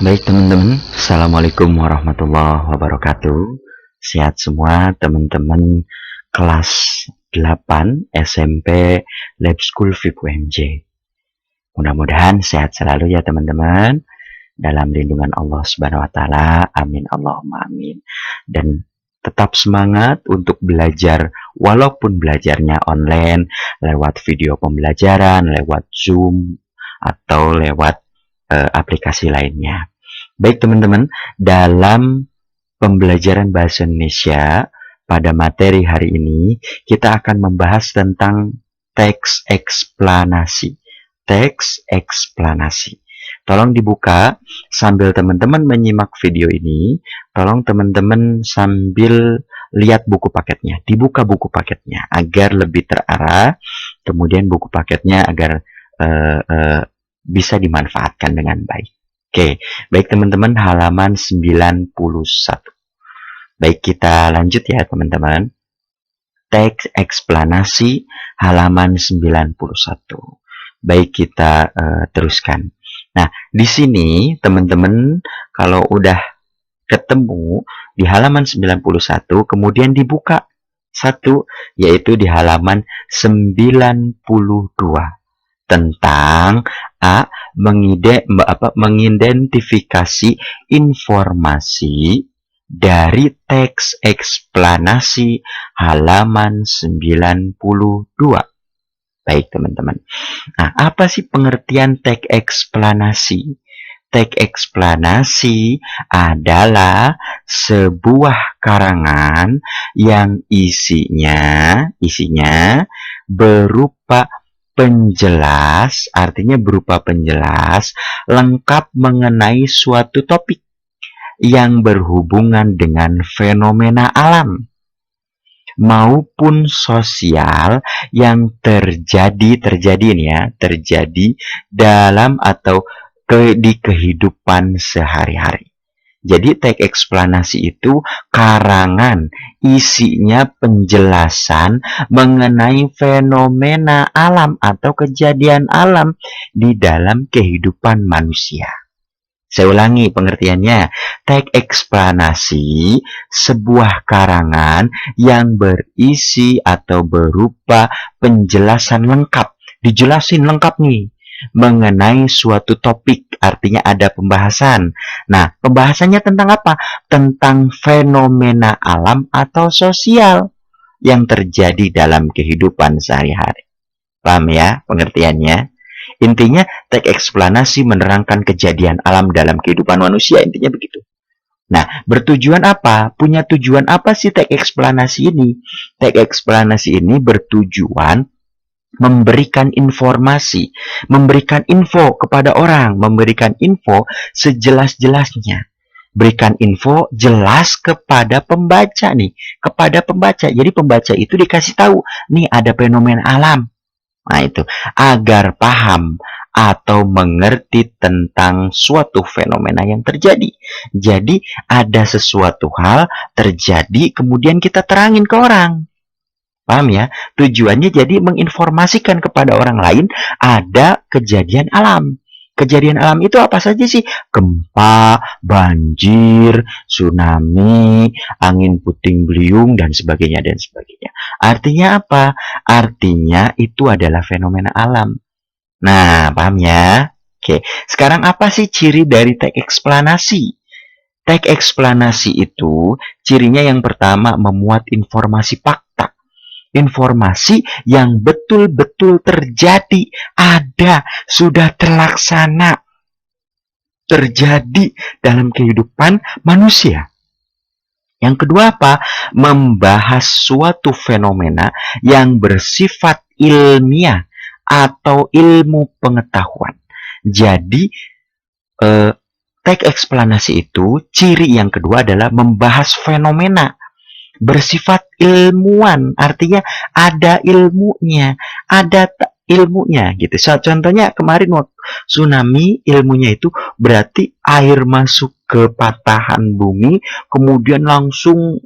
Baik teman-teman, Assalamualaikum warahmatullahi wabarakatuh. Sehat semua teman-teman kelas 8 SMP Lab School VIP UMJ. Mudah-mudahan sehat selalu ya teman-teman. Dalam lindungan Allah Subhanahu wa taala. Amin Allahumma amin. Dan tetap semangat untuk belajar walaupun belajarnya online lewat video pembelajaran, lewat Zoom atau lewat aplikasi lainnya. Baik teman-teman, dalam pembelajaran bahasa Indonesia pada materi hari ini kita akan membahas tentang teks eksplanasi. Teks eksplanasi. Tolong dibuka sambil teman-teman menyimak video ini. Tolong teman-teman sambil lihat buku paketnya. Dibuka buku paketnya agar lebih terarah. Kemudian buku paketnya agar bisa dimanfaatkan dengan baik. Oke, baik teman-teman, halaman 91. Baik, kita lanjut ya teman-teman. Teks eksplanasi halaman 91. Baik, kita teruskan. Nah, di sini teman-teman kalau udah ketemu di halaman 91, kemudian dibuka satu, yaitu di halaman 92. Tentang mengidentifikasi informasi dari teks eksplanasi halaman 92. Baik teman-teman. Nah, apa sih pengertian teks eksplanasi? Teks eksplanasi adalah sebuah karangan yang isinya berupa penjelas, artinya berupa penjelas lengkap mengenai suatu topik yang berhubungan dengan fenomena alam maupun sosial yang terjadi dalam atau di kehidupan sehari-hari. Jadi teks eksplanasi itu karangan, isinya penjelasan mengenai fenomena alam atau kejadian alam di dalam kehidupan manusia. Saya ulangi pengertiannya. Teks eksplanasi sebuah karangan yang berisi atau berupa penjelasan lengkap. Dijelasin lengkap nih mengenai suatu topik, artinya ada pembahasan. Nah, pembahasannya tentang apa? Tentang fenomena alam atau sosial yang terjadi dalam kehidupan sehari-hari. Paham ya pengertiannya? Intinya, teks eksplanasi menerangkan kejadian alam dalam kehidupan manusia, intinya begitu. Nah, bertujuan apa? Punya tujuan apa sih teks eksplanasi ini? Teks eksplanasi ini bertujuan memberikan informasi, memberikan info kepada orang, memberikan info sejelas-jelasnya. Berikan info jelas kepada pembaca nih, kepada pembaca. Jadi pembaca itu dikasih tahu, nih ada fenomena alam. Nah itu, agar paham atau mengerti tentang suatu fenomena yang terjadi. Jadi ada sesuatu hal terjadi, kemudian kita terangin ke orang. Paham ya? Tujuannya jadi menginformasikan kepada orang lain ada kejadian alam. Kejadian alam itu apa saja sih? Gempa, banjir, tsunami, angin puting beliung, dan sebagainya, dan sebagainya. Artinya apa? Artinya itu adalah fenomena alam. Nah, paham ya? Oke, sekarang apa sih ciri dari teks eksplanasi? Teks eksplanasi itu cirinya yang pertama memuat informasi fakta. Informasi yang betul-betul terjadi, ada, sudah terlaksana, terjadi dalam kehidupan manusia. Yang kedua apa? Membahas suatu fenomena yang bersifat ilmiah atau ilmu pengetahuan. Jadi, teks eksplanasi itu, ciri yang kedua adalah membahas fenomena bersifat ilmuwan, artinya ada ilmunya, gitu. Contohnya kemarin waktu tsunami, ilmunya itu berarti air masuk ke patahan bumi, kemudian langsung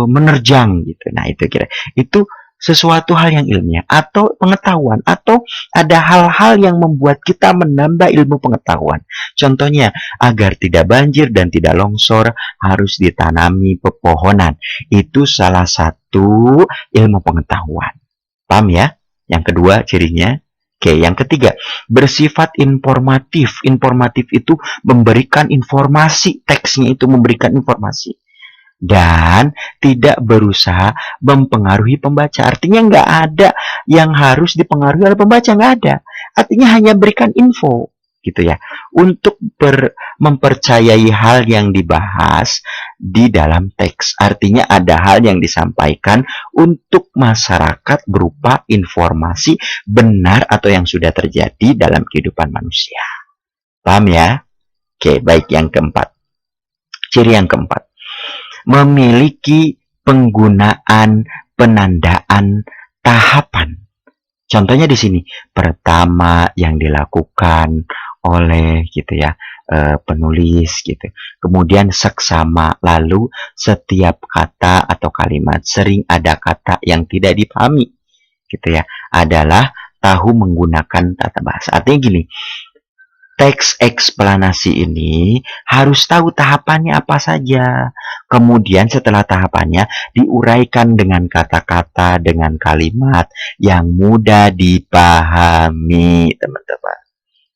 menerjang gitu. Nah itu kira itu sesuatu hal yang ilmiah atau pengetahuan atau ada hal-hal yang membuat kita menambah ilmu pengetahuan. Contohnya, agar tidak banjir dan tidak longsor harus ditanami pepohonan. Itu salah satu ilmu pengetahuan. Paham ya? Yang kedua cirinya. Oke, yang ketiga, bersifat informatif. Informatif itu memberikan informasi, teksnya itu memberikan informasi. Dan tidak berusaha mempengaruhi pembaca. Artinya nggak ada yang harus dipengaruhi oleh pembaca, nggak ada. Artinya hanya berikan info, gitu ya, untuk mempercayai hal yang dibahas di dalam teks. Artinya ada hal yang disampaikan untuk masyarakat berupa informasi benar atau yang sudah terjadi dalam kehidupan manusia. Paham ya? Oke, baik, yang keempat. Ciri yang keempat, memiliki penggunaan penandaan tahapan. Contohnya di sini, pertama yang dilakukan oleh gitu ya penulis gitu. Kemudian seksama, lalu setiap kata atau kalimat sering ada kata yang tidak dipahami gitu ya, adalah tahu menggunakan tata bahasa. Artinya gini, teks eksplanasi ini harus tahu tahapannya apa saja. Kemudian setelah tahapannya diuraikan dengan kata-kata, dengan kalimat yang mudah dipahami, teman-teman.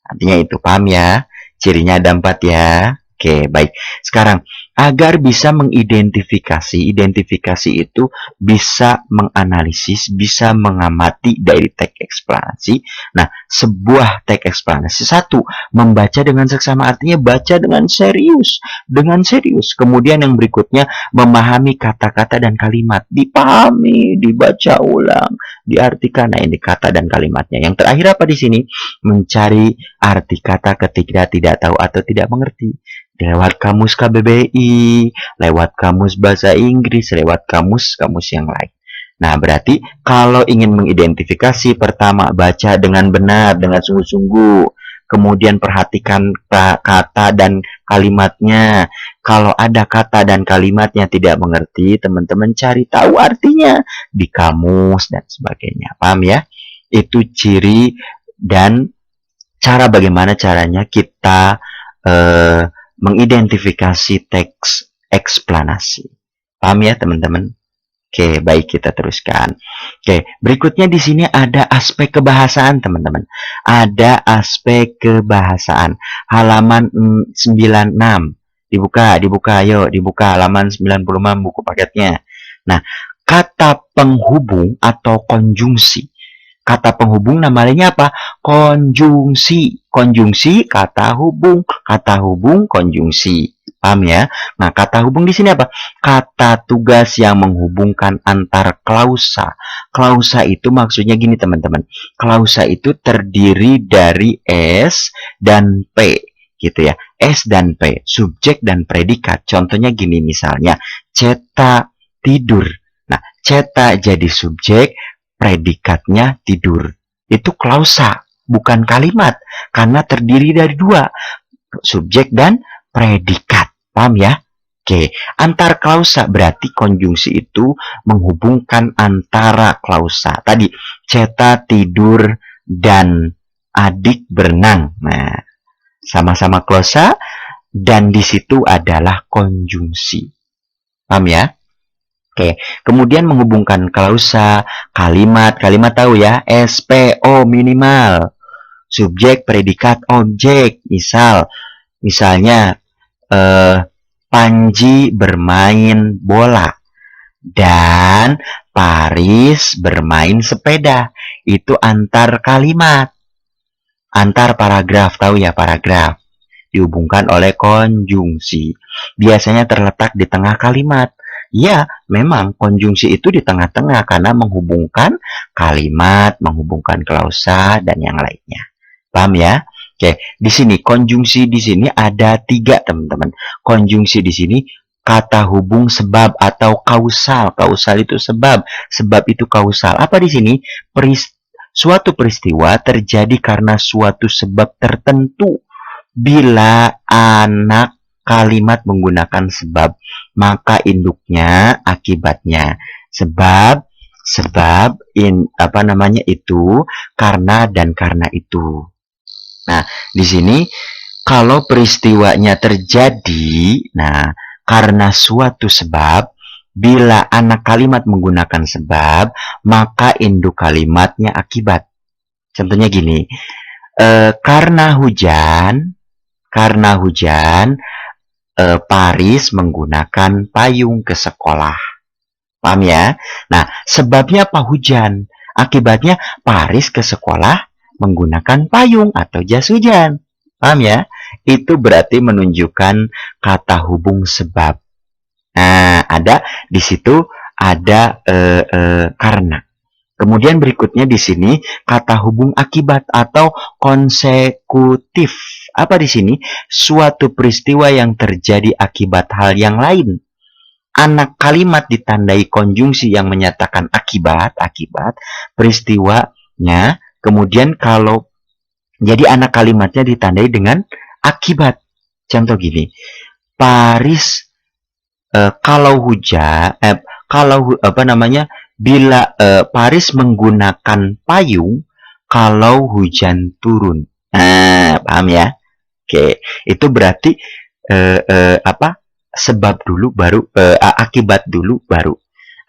Artinya itu, paham ya? Cirinya ada 4 ya. Oke, baik. Sekarang, agar bisa mengidentifikasi, identifikasi itu bisa menganalisis, bisa mengamati dari teks eksplanasi. Nah, sebuah teks eksplanasi, satu, membaca dengan seksama, artinya baca dengan serius, dengan serius. Kemudian yang berikutnya, memahami kata-kata dan kalimat, dipahami, dibaca ulang, diartikan. Nah, ini kata dan kalimatnya. Yang terakhir apa di sini? Mencari arti kata ketika tidak tahu atau tidak mengerti. Lewat kamus KBBI, lewat kamus bahasa Inggris, lewat kamus-kamus yang lain. Nah, berarti kalau ingin mengidentifikasi, pertama baca dengan benar, dengan sungguh-sungguh. Kemudian perhatikan kata dan kalimatnya. Kalau ada kata dan kalimatnya tidak mengerti, teman-teman cari tahu artinya di kamus dan sebagainya. Paham ya? Itu ciri dan cara bagaimana caranya kita mengidentifikasi teks eksplanasi. Paham ya, teman-teman? Oke, baik, kita teruskan. Oke, berikutnya di sini ada aspek kebahasaan, teman-teman. Ada aspek kebahasaan. Halaman 96. Dibuka, ayo, dibuka halaman 96 buku paketnya. Nah, kata penghubung atau konjungsi. Kata penghubung namanya apa? Konjungsi. Konjungsi, kata hubung. Kata hubung, konjungsi. Paham ya? Nah, kata hubung di sini apa? Kata tugas yang menghubungkan antar klausa. Klausa itu maksudnya gini, teman-teman. Klausa itu terdiri dari S dan P. Gitu ya. S dan P. Subjek dan predikat. Contohnya gini misalnya. Ceta tidur. Nah, ceta jadi subjek, predikatnya tidur. Itu klausa, bukan kalimat. Karena terdiri dari dua, subjek dan predikat. Paham ya? Oke, antar klausa berarti konjungsi itu menghubungkan antara klausa. Tadi, ceta tidur dan adik berenang. Nah, sama-sama klausa dan di situ adalah konjungsi. Paham ya? Oke, kemudian menghubungkan klausa, kalimat tahu ya, SPO minimal, subjek, predikat, objek. Misalnya Panji bermain bola dan Paris bermain sepeda. Itu antar kalimat, antar paragraf, tahu ya paragraf. Dihubungkan oleh konjungsi. Biasanya terletak di tengah kalimat. Ya, memang konjungsi itu di tengah-tengah karena menghubungkan kalimat, menghubungkan klausa dan yang lainnya. Paham ya? Oke, di sini konjungsi di sini ada 3, teman-teman. Konjungsi di sini kata hubung sebab atau kausal. Kausal itu sebab, sebab itu kausal. Apa di sini? Suatu peristiwa terjadi karena suatu sebab tertentu. Bila anak kalimat menggunakan sebab, maka induknya akibatnya. Sebab sebab, itu, karena, dan karena itu. Nah, di sini kalau peristiwanya terjadi, nah, karena suatu sebab, bila anak kalimat menggunakan sebab, maka induk kalimatnya akibat. Contohnya gini, karena hujan, Paris menggunakan payung ke sekolah. Paham ya? Nah, sebabnya apa? Hujan. Akibatnya Paris ke sekolah menggunakan payung atau jas hujan. Paham ya? Itu berarti menunjukkan kata hubung sebab. Nah, ada di situ ada karena. Kemudian berikutnya di sini kata hubung akibat atau konsekutif. Apa di sini? Suatu peristiwa yang terjadi akibat hal yang lain. Anak kalimat ditandai konjungsi yang menyatakan akibat, peristiwanya. Kemudian kalau jadi anak kalimatnya ditandai dengan akibat. Contoh gini, Paris kalau hujan, bila Paris menggunakan payung kalau hujan turun. Nah, paham ya? Oke, itu berarti sebab dulu baru akibat dulu baru.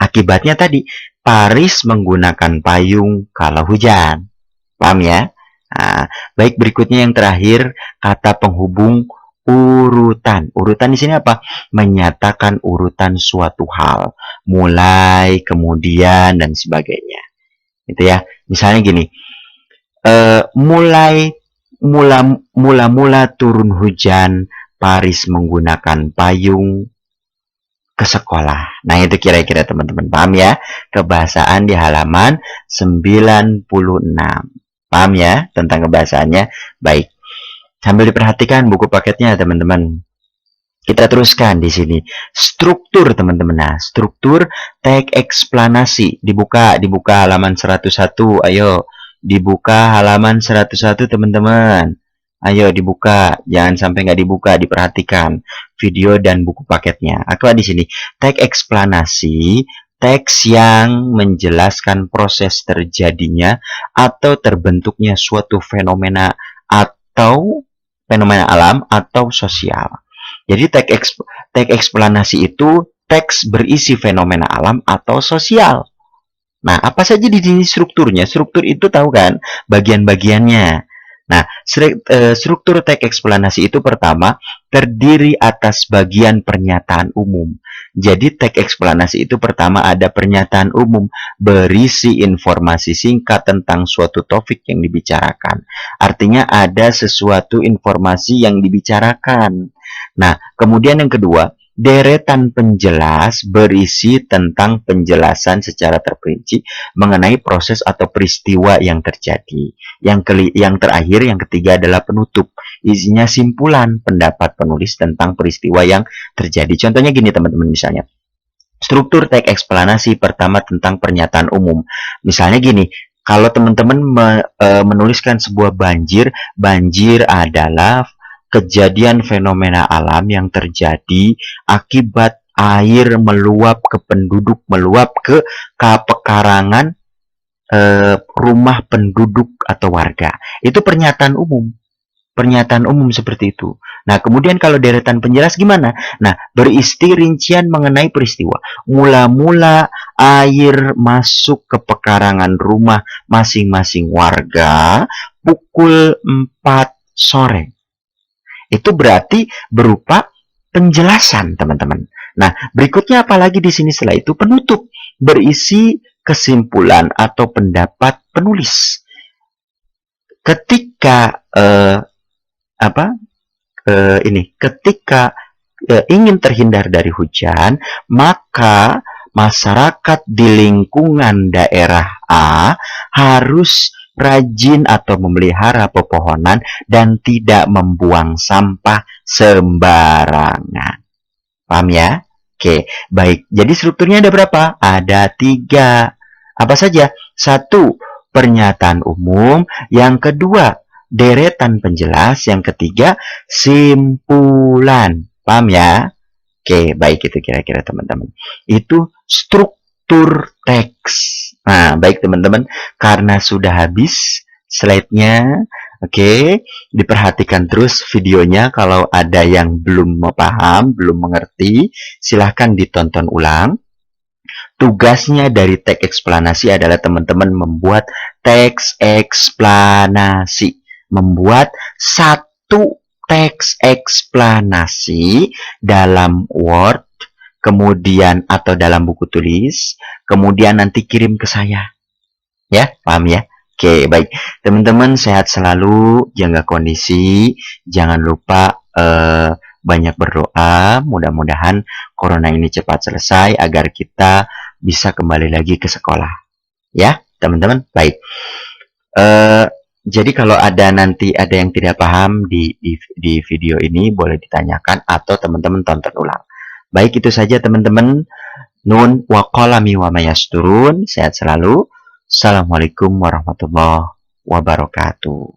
Akibatnya tadi Paris menggunakan payung kalau hujan. Paham ya? Nah, baik, berikutnya yang terakhir kata penghubung urutan. Urutan di sini apa? Menyatakan urutan suatu hal, mulai, kemudian, dan sebagainya. Itu ya. Misalnya gini, mula turun hujan, Paris menggunakan payung ke sekolah. Nah, itu kira-kira teman-teman paham ya? Kebahasaan di halaman 96. Paham ya tentang kebahasaannya? Baik. Sambil diperhatikan buku paketnya, teman-teman. Kita teruskan di sini. Struktur, teman-teman. Nah, struktur teks eksplanasi. Dibuka halaman 101. Ayo, dibuka halaman 101, teman-teman. Ayo dibuka, jangan sampai nggak dibuka, diperhatikan video dan buku paketnya. Apa di sini? Teks eksplanasi, teks yang menjelaskan proses terjadinya atau terbentuknya suatu fenomena atau fenomena alam atau sosial. Jadi teks eksplanasi itu teks berisi fenomena alam atau sosial. Nah, apa saja di sini strukturnya? Struktur itu tahu kan bagian-bagiannya. Nah, struktur teks eksplanasi itu pertama terdiri atas bagian pernyataan umum. Jadi teks eksplanasi itu pertama ada pernyataan umum berisi informasi singkat tentang suatu topik yang dibicarakan. Artinya ada sesuatu informasi yang dibicarakan. Nah, kemudian yang kedua, deretan penjelas berisi tentang penjelasan secara terperinci mengenai proses atau peristiwa yang terjadi. Yang terakhir, yang ketiga adalah penutup. Isinya simpulan pendapat penulis tentang peristiwa yang terjadi. Contohnya gini teman-teman, misalnya. Struktur teks eksplanasi pertama tentang pernyataan umum. Misalnya gini, kalau teman-teman menuliskan sebuah banjir adalah kejadian fenomena alam yang terjadi akibat air meluap ke penduduk, meluap ke pekarangan rumah penduduk atau warga. Itu pernyataan umum. Pernyataan umum seperti itu. Nah, kemudian kalau deretan penjelas gimana? Nah, berisi rincian mengenai peristiwa. Mula-mula air masuk ke pekarangan rumah masing-masing warga pukul 4 sore. Itu berarti berupa penjelasan, teman-teman. Nah, berikutnya apalagi di sini setelah itu penutup, berisi kesimpulan atau pendapat penulis. Ketika ketika ingin terhindar dari hujan, maka masyarakat di lingkungan daerah A harus rajin atau memelihara pepohonan dan tidak membuang sampah sembarangan. Paham ya? Oke, baik. Jadi strukturnya ada berapa? Ada 3. Apa saja? 1, pernyataan umum. Yang kedua, deretan penjelas. Yang ketiga, simpulan. Paham ya? Oke, baik, itu kira-kira teman-teman. Itu struktur teks. Nah, baik teman-teman, karena sudah habis slide-nya, oke, diperhatikan terus videonya. Kalau ada yang belum paham, belum mengerti, silahkan ditonton ulang. Tugasnya dari teks eksplanasi adalah teman-teman membuat teks eksplanasi. Membuat satu teks eksplanasi dalam Word, kemudian atau dalam buku tulis, kemudian nanti kirim ke saya. Ya, paham ya? Oke, baik. Teman-teman sehat selalu, jaga kondisi, jangan lupa banyak berdoa, mudah-mudahan corona ini cepat selesai agar kita bisa kembali lagi ke sekolah. Ya, teman-teman. Baik. Jadi kalau ada nanti ada yang tidak paham di video ini boleh ditanyakan atau teman-teman tonton ulang. Baik, itu saja teman-teman. Nun wa qalami wa mayasturun. Sehat selalu. Assalamualaikum warahmatullahi wabarakatuh.